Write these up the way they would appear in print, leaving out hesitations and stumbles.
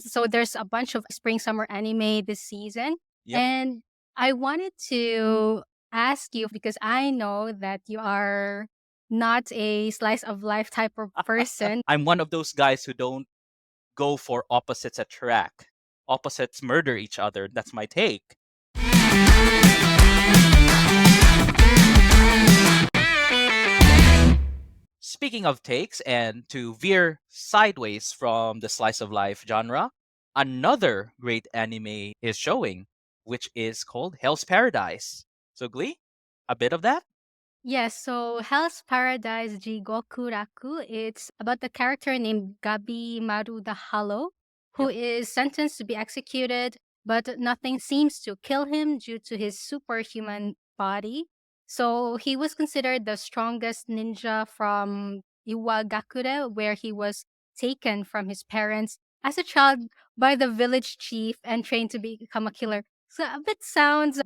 So there's a bunch of spring summer anime this season. Yep. And I wanted to ask you because I know that you are not a slice of life type of person. I'm one of those guys who don't go for opposites attract. Opposites murder each other. That's my take. Speaking of takes, and to veer sideways from the slice of life genre, another great anime is showing, which is called Hell's Paradise. So, Glee, a bit of that? Yes, so Hell's Paradise Jigoku Raku, it's about the character named Gabi Maru the Hollow, who Yep. is sentenced to be executed, but nothing seems to kill him due to his superhuman body. So he was considered the strongest ninja from Iwagakure, where he was taken from his parents as a child by the village chief and trained to become a killer. So a bit sounds,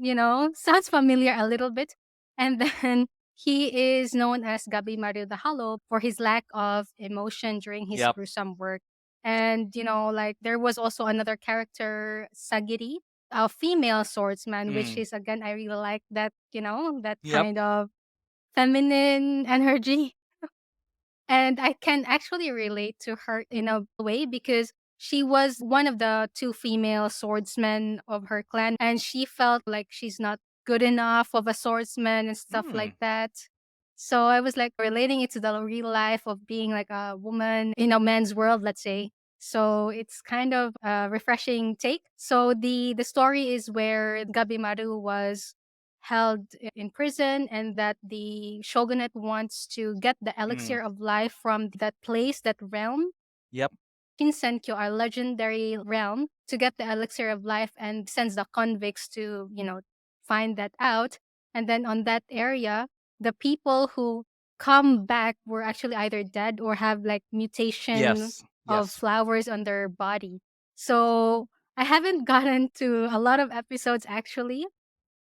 sounds familiar a little bit. And then he is known as Gabi Mario the Hollow for his lack of emotion during his Yep. gruesome work. And, like there was also another character, Sagiri, a female swordsman, which Mm. is again, I really like that, that Yep. kind of feminine energy. And I can actually relate to her in a way because she was one of the two female swordsmen of her clan, and she felt like she's not good enough of a swordsman and stuff like Mm. that. So I was like relating it to the real life of being like a woman in a men's world, let's say. So it's kind of a refreshing take. So the story is where Gabimaru was held in prison and that the shogunate wants to get the Mm. elixir of life from that place, that realm. Yep. Shinsenkyo, our legendary realm, to get the elixir of life and sends the convicts to, find that out. And then on that area, the people who come back were actually either dead or have like mutation Yes. of Yes. flowers on their body. So I haven't gotten to a lot of episodes actually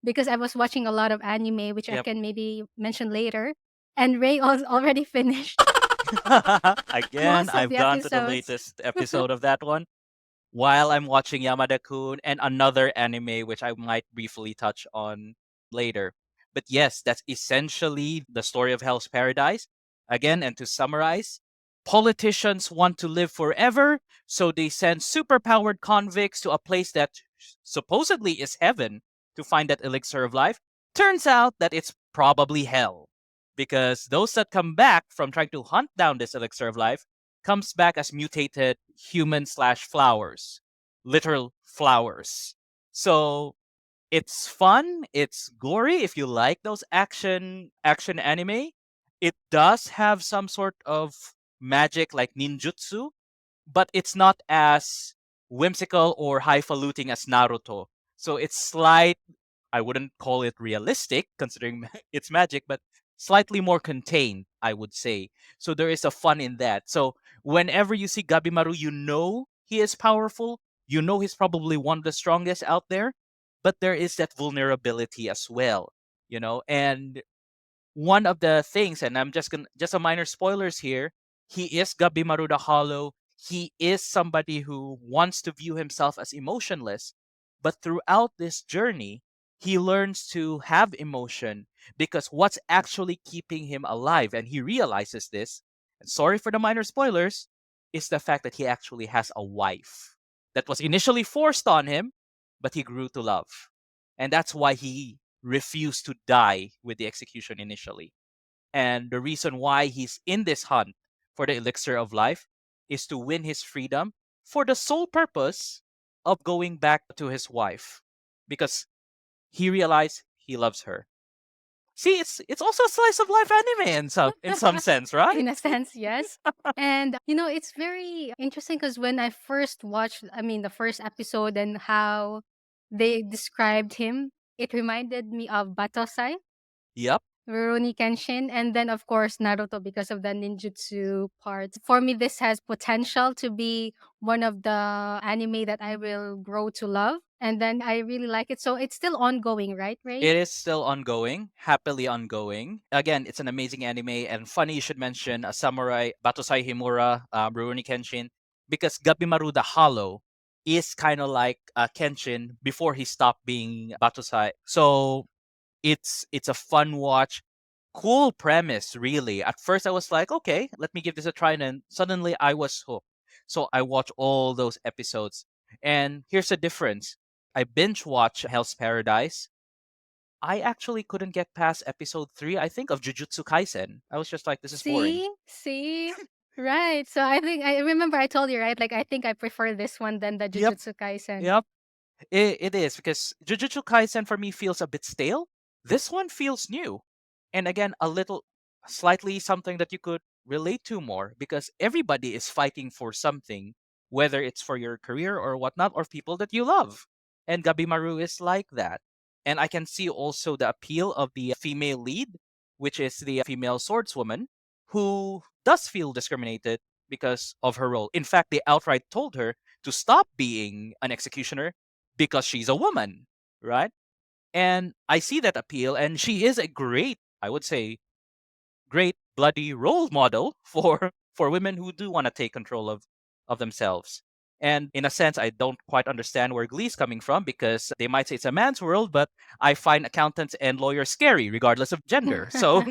because I was watching a lot of anime, which I Yep. can maybe mention later. And Ray already finished Again, most of I've the gone to the episodes. latest episode of that one while I'm watching Yamada-kun and another anime which I might briefly touch on later. But yes, that's essentially the story of Hell's Paradise. Again, and to summarize, politicians want to live forever, so they send superpowered convicts to a place that supposedly is heaven to find that elixir of life. Turns out that it's probably hell. Because those that come back from trying to hunt down this elixir of life comes back as mutated human slash flowers, literal flowers. So it's fun, it's gory if you like those action anime. It does have some sort of magic like ninjutsu, but it's not as whimsical or highfalutin as Naruto. So it's slight, I wouldn't call it realistic considering it's magic, but slightly more contained, I would say. So there is a fun in that. So whenever you see Gabimaru, you know he is powerful. You know he's probably one of the strongest out there, but there is that vulnerability as well, and one of the things, and I'm just a minor spoilers here, he is Gabimaru the Hollow. He is somebody who wants to view himself as emotionless, but throughout this journey, he learns to have emotion because what's actually keeping him alive, and he realizes this, and sorry for the minor spoilers, is the fact that he actually has a wife that was initially forced on him, but he grew to love. And that's why he refused to die with the execution initially. And the reason why he's in this hunt for the elixir of life is to win his freedom for the sole purpose of going back to his wife because he realized he loves her. See, it's also a slice of life anime in some sense, right? In a sense, yes. And it's very interesting because when I first watched, I mean, the first episode and how they described him, it reminded me of Batosai, Yep. Rurouni Kenshin, and then of course Naruto because of the ninjutsu part. For me, this has potential to be one of the anime that I will grow to love, and then I really like it. So it's still ongoing, right, Ray? It is still ongoing, happily ongoing. Again, it's an amazing anime, and funny you should mention a samurai Batosai Himura, Rurouni Kenshin, because Gabimaru the Hollow is kind of like Kenshin before he stopped being Batusai. So it's a fun watch. Cool premise, really. At first, I was like, okay, let me give this a try. And then suddenly I was hooked. So I watched all those episodes. And here's the difference: I binge watch Hell's Paradise. I actually couldn't get past episode 3, I think, of Jujutsu Kaisen. I was just like, this is boring. See? Right. So I think I remember I told you, right? Like I think I prefer this one than the Yep. Jujutsu Kaisen. Yep. It is because Jujutsu Kaisen for me feels a bit stale. This one feels new. And again, a little slightly something that you could relate to more because everybody is fighting for something, whether it's for your career or whatnot, or people that you love. And Gabimaru is like that. And I can see also the appeal of the female lead, which is the female swordswoman, who does feel discriminated because of her role. In fact, they outright told her to stop being an executioner because she's a woman, right? And I see that appeal, and she is a great, I would say, great bloody role model for women who do want to take control of themselves. And in a sense, I don't quite understand where Glee's coming from because they might say it's a man's world, but I find accountants and lawyers scary regardless of gender. So,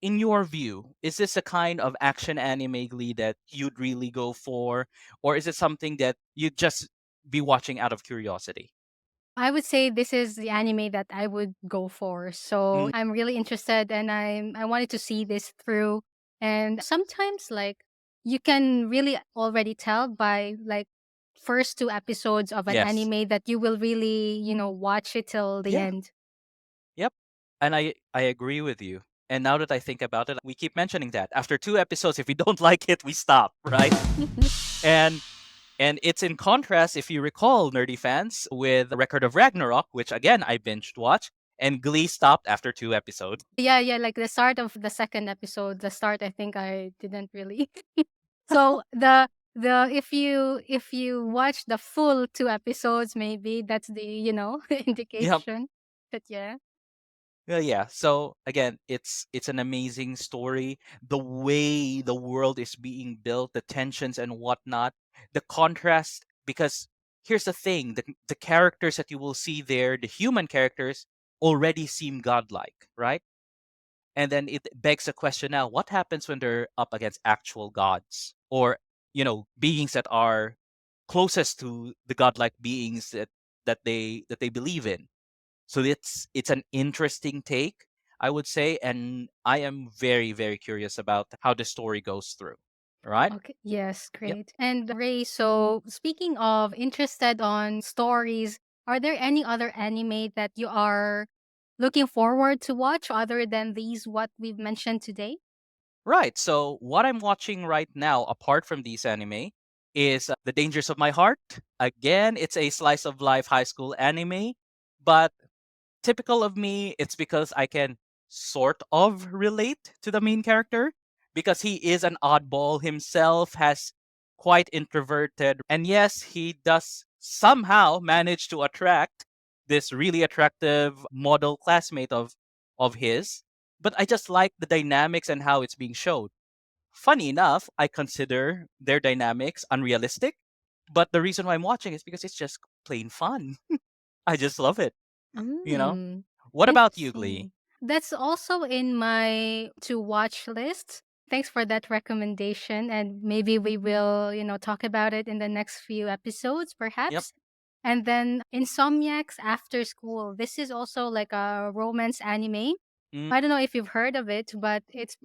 in your view, is this a kind of action anime, Glee, that you'd really go for? Or is it something that you'd just be watching out of curiosity? I would say this is the anime that I would go for. So Mm, I'm really interested and I wanted to see this through. And sometimes like you can really already tell by like first two episodes of an yes. anime that you will really, watch it till the Yeah. end. Yep. And I agree with you. And now that I think about it, we keep mentioning that. After 2 episodes, if we don't like it, we stop, right? And it's in contrast, if you recall, nerdy fans, with Record of Ragnarok, which again I binged watch, and Glee stopped after 2 episodes. Yeah, like the start of the second episode, the start I think I didn't really. So the if you watch the full two episodes, maybe that's the, Yep. indication. But yeah. Yeah. So again, it's an amazing story. The way the world is being built, the tensions and whatnot, the contrast. Because here's the thing: the characters that you will see there, the human characters, already seem godlike, right? And then it begs the question now: what happens when they're up against actual gods, or beings that are closest to the godlike beings that they believe in? So it's an interesting take, I would say, and I am very, very curious about how the story goes through. All right? Okay. Yes, Yep. great. And Ray, so speaking of interested on stories, are there any other anime that you are looking forward to watch other than these what we've mentioned today? Right. So what I'm watching right now, apart from these anime, is The Dangers of My Heart. Again, it's a slice of life high school anime, but typical of me, it's because I can sort of relate to the main character because he is an oddball himself, has quite introverted, and yes, he does somehow manage to attract this really attractive model classmate of his. But I just like the dynamics and how it's being showed. Funny enough, I consider their dynamics unrealistic, but the reason why I'm watching is because it's just plain fun. I just love it, you know? Mm, What about you, Glee? interesting. That's also in my to watch list. Thanks for that recommendation. And maybe we will, talk about it in the next few episodes, Yep. perhaps. And then Insomniacs After School. This is also like a romance anime. Mm, I don't know if you've heard of it, but it's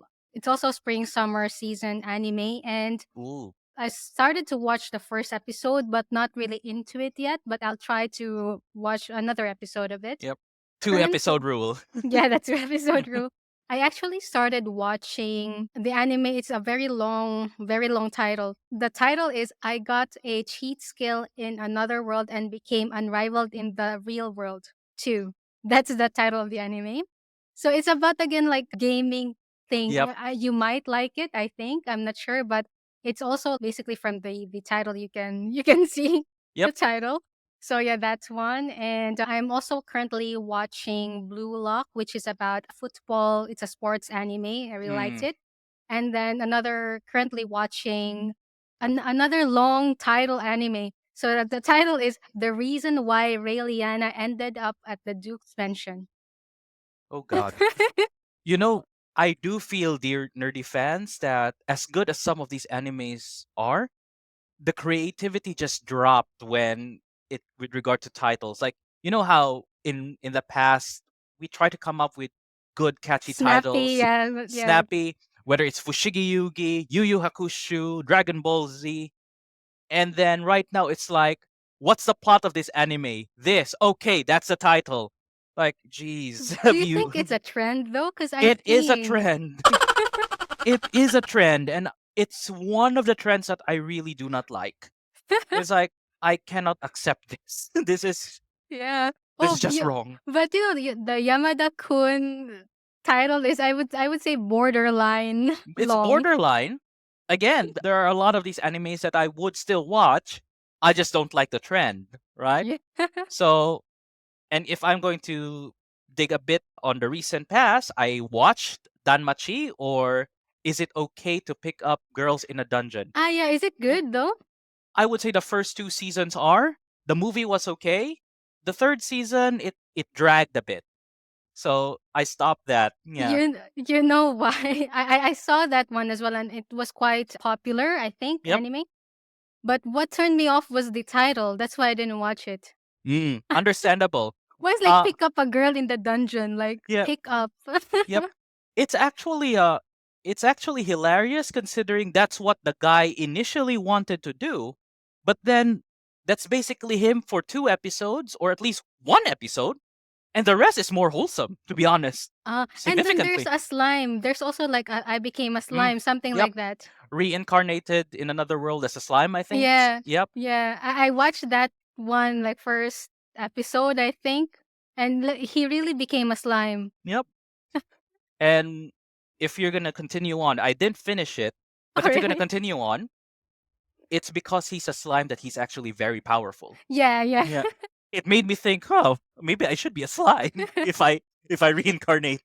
also spring summer season anime. And ooh. I started to watch the first episode, but not really into it yet. But I'll try to watch another episode of it. Yep. 2 episode Currently, rule. yeah, that's your episode rule. I actually started watching the anime. It's a very long title. The title is I Got a Cheat Skill in Another World and Became Unrivaled in the Real World too. That's the title of the anime. So it's about again like gaming thing. Yep. You might like it, I think. I'm not sure, but it's also basically from the title you can see the Yep. title. So yeah, that's one. And I'm also currently watching Blue Lock, which is about football. It's a sports anime. I really liked Mm, it. And then another currently watching another long title anime. So the title is The Reason Why Raeliana Ended Up at the Duke's Mansion. Oh God. You know, I do feel, dear nerdy fans, that as good as some of these animes are, the creativity just dropped when it with regard to titles. Like, you know how in the past we try to come up with good catchy Snappy, titles, yeah. snappy, whether it's Fushigi Yugi, Yu Yu Hakusho, Dragon Ball Z, and then right now it's like, what's the plot of this anime? This, okay, that's the title. Like, geez, Do have you you? think it's a trend though? Because I It is a think trend. It is a trend, and it's one of the trends that I really do not like. It's like I cannot accept this. yeah. This Oh, is just wrong. but you know the Yamada Kun title is I would say borderline It's long. borderline. Again, there are a lot of these animes that I would still watch. I just don't like the trend, right? Yeah. So, and if I'm going to dig a bit on the recent past, I watched Danmachi, or Is It Okay to Pick Up Girls in a Dungeon? Ah, yeah. Is it good though? I would say the first two seasons are. The movie was okay. The third season, it dragged a bit. So I stopped that. Yeah. You know why? I saw that one as well, and it was quite popular. I think Yep. anime. But what turned me off was the title. That's why I didn't watch it. Understandable. Why is like Uh pick up a girl in the dungeon? Like yeah, pick up. yep. It's actually uh it's actually hilarious considering that's what the guy initially wanted to do. But then that's basically him for two episodes, or at least one episode, and the rest is more wholesome, to be honest. And then there's Significantly. a slime. There's also like I became a Mm, slime, something yep. like that. Reincarnated in another world as a slime, I think. Yeah, Yep. yeah. I watched that one like first episode, I think, and he really became a slime. Yep. And if you're gonna continue on, I didn't finish it, but Oh, if you're gonna really? continue on, it's because he's a slime that he's actually very powerful. Yeah, yeah. Yeah. It made me think, oh, maybe I should be a slime if I reincarnate.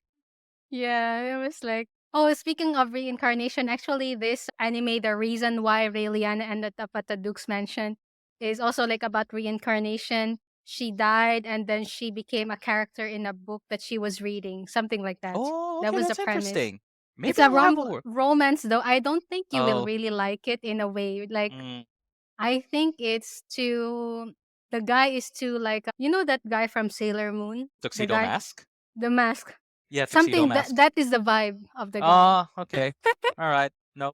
Yeah, it was like, oh, speaking of reincarnation, actually, this anime, the reason why Raeliana ended up at the Duke's mansion, is also like about reincarnation. She died and then she became a character in a book that she was reading, something like that. Oh, That okay, was the that's premise. interesting. It's Maybe a I'll have a word. romance, though. I don't think you will Oh, really like it in a way. Like, mm, I think it's too. The guy is too like you know that guy from Sailor Moon, the tuxedo guy, mask. the mask. Yeah, tuxedo Something mask. that is the vibe of the guy. Ah, okay. All right. No.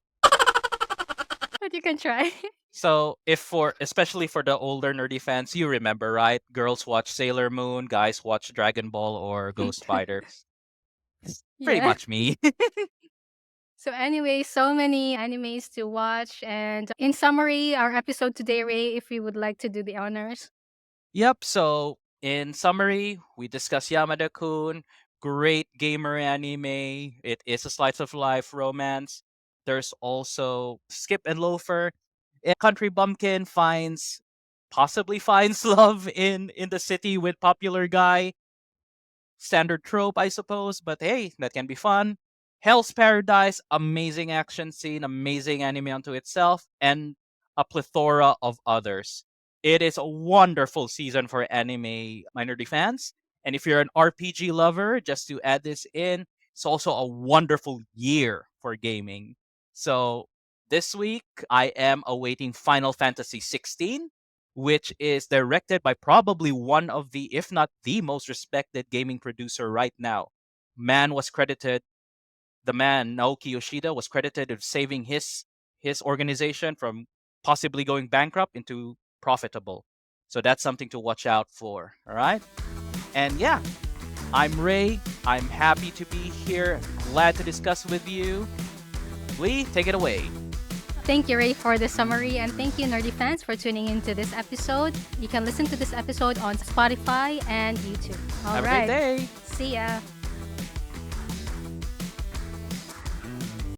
But you can try. So if for especially for the older nerdy fans, you remember, right? Girls watch Sailor Moon, guys watch Dragon Ball or Ghost Fighter. It's pretty Yeah. much me. So anyway, so many animes to watch. And in summary, our episode today, Ray, if you would like to do the honors. Yep. So in summary, we discussed Yamada Kun, great gamer anime. It is a slice of life romance. There's also Skip and Loafer. A country bumpkin possibly finds love in the city with popular guy. Standard trope, I suppose, but hey, that can be fun. Hell's Paradise, amazing action scene, amazing anime unto itself, and a plethora of others. It is a wonderful season for anime minority fans. And if you're an RPG lover, just to add this in, it's also a wonderful year for gaming. So this week, I am awaiting Final Fantasy 16, which is directed by probably one of the, if not the most respected gaming producer right now. Man was credited, the man Naoki Yoshida was credited with saving his organization from possibly going bankrupt into profitable. So that's something to watch out for. All right, and yeah, I'm Ray. I'm happy to be here. Glad to discuss with you. Lee, take it away. Thank you, Ray, for the summary. And thank you, nerdy fans, for tuning into this episode. You can listen to this episode on Spotify and YouTube. All Have a great right. day. See ya.